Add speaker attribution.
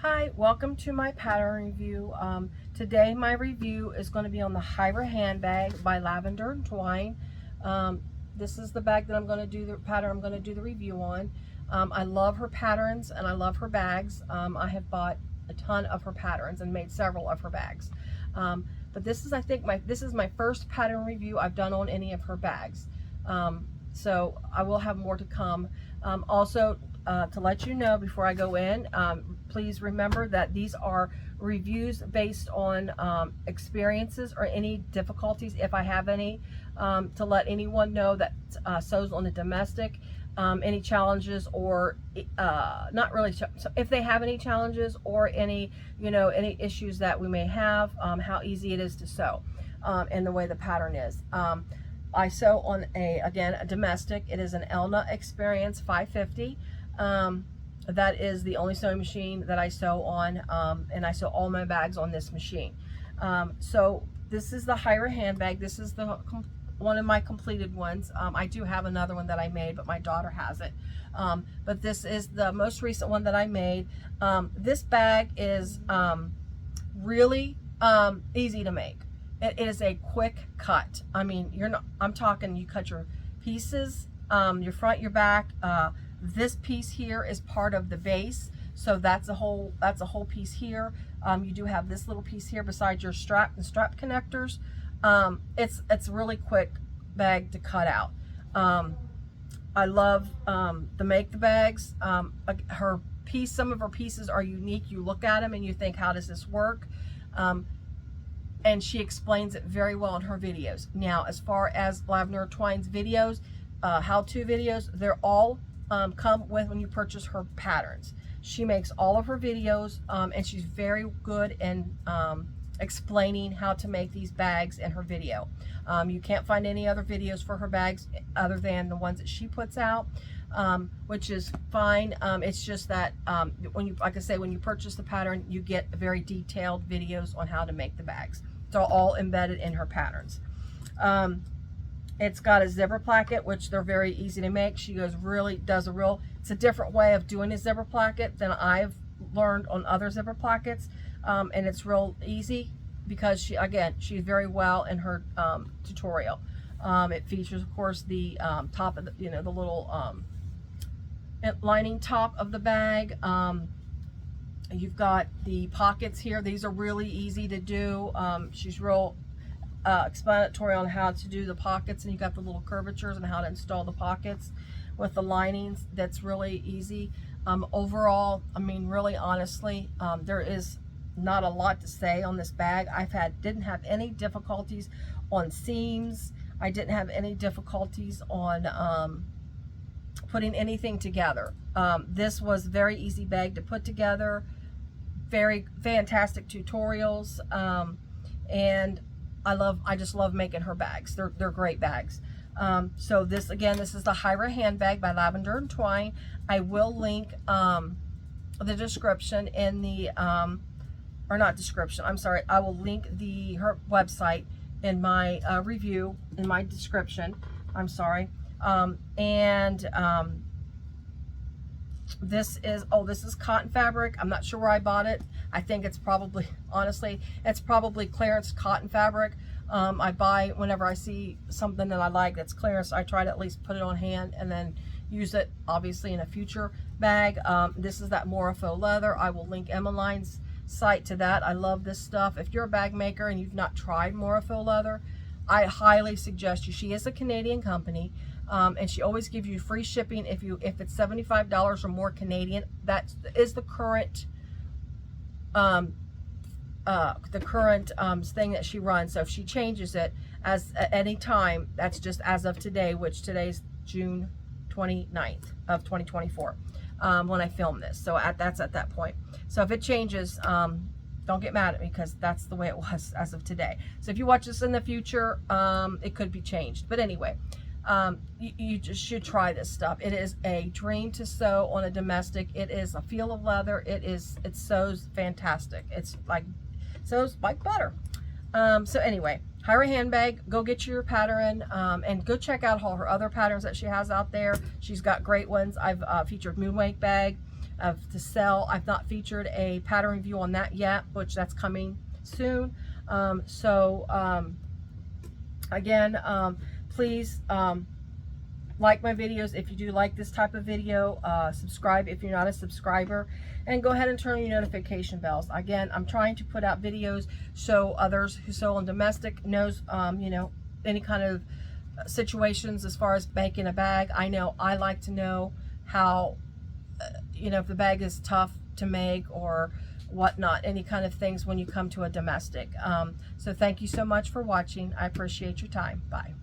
Speaker 1: Hi, welcome to my pattern review. Today my review is going to be on the Hiraeth handbag by Lavender and Twine. This is the bag that I'm going to do the pattern I'm going to do the review on. I love her patterns and I love her bags. I have bought a ton of her patterns and made several of her bags. But this is, I think, this is my first pattern review I've done on any of her bags. So I will have more to come. Also, to let you know before I go in, please remember that these are reviews based on experiences or any difficulties, if I have any, to let anyone know that sews on the domestic, any challenges or not really, if they have any challenges or any, any issues that we may have, how easy it is to sew, and the way the pattern is. I sew on again, a domestic. It is an Elna Experience 550. That is the only sewing machine that I sew on, and I sew all my bags on this machine. So this is the Hiraeth handbag. This is the one of my completed ones. I do have another one that I made, but my daughter has it. But this is the most recent one that I made. This bag is really easy to make. It is a quick cut. I mean, I'm talking, you cut your pieces, your front, your back. This piece here is part of the base, so that's a whole piece here. You do have this little piece here besides your strap and strap connectors. It's a really quick bag to cut out. I love to make the bags. Some of her pieces are unique. You look at them and you think, how does this work? And she explains it very well in her videos. Now, as far as Lavender Twine's videos, how-to videos, they're all come with when you purchase her patterns. She makes all of her videos, and she's very good in explaining how to make these bags in her video. You can't find any other videos for her bags other than the ones that she puts out, which is fine. It's just that like I say, when you purchase the pattern, you get very detailed videos on how to make the bags. It's all embedded in her patterns. It's got a zipper placket, which they're very easy to make. She does it's a different way of doing a zipper placket than I've learned on other zipper plackets. And it's real easy because she's very well in her tutorial. It features, of course, the top of the little lining top of the bag. You've got the pockets here. These are really easy to do. She's real explanatory on how to do the pockets, and you got the little curvatures and how to install the pockets with the linings. That's really easy. Overall, I mean, really honestly, there is not a lot to say on this bag. Didn't have any difficulties on seams. I didn't have any difficulties on putting anything together. This was a very easy bag to put together. Very fantastic tutorials, and I just love making her bags. They're great bags. So this is the Hiraeth handbag by Lavender and Twine. I will link the description in the or not description, I'm sorry, I will link her website in my review, in my description. I'm sorry. This is cotton fabric. I'm not sure where I bought it. I think it's probably, honestly, it's probably clearance cotton fabric. I buy whenever I see something that I like that's clearance. I try to at least put it on hand and then use it, obviously, in a future bag. This is that Mora faux leather. I will link Emmeline's site to that. I love this stuff. If you're a bag maker and you've not tried Mora faux leather, I highly suggest you. She is a Canadian company. And she always gives you free shipping if it's $75 or more Canadian. That is the current thing that she runs. So if she changes it at any time, that's just as of today, which today's June 29th of 2024 when I film this. So that's at that point. So if it changes, don't get mad at me, because that's the way it was as of today. So if you watch this in the future, it could be changed. But anyway, you just should try this stuff. It is a dream to sew on a domestic. It is a feel of leather. It sews fantastic. Sews like butter. So anyway, Hiraeth handbag, go get your pattern, and go check out all her other patterns that she has out there. She's got great ones. I've featured Moonwake bag. to sell. I've not featured a pattern review on that yet, which that's coming soon. Again, please like my videos if you do like this type of video. Subscribe if you're not a subscriber, and go ahead and turn on your notification bells. Again, I'm trying to put out videos so others who sell in domestic knows, you know, any kind of situations as far as making a bag. I know I like to know how, you know, if the bag is tough to make or whatnot, any kind of things when you come to a domestic. So thank you so much for watching. I appreciate your time. Bye.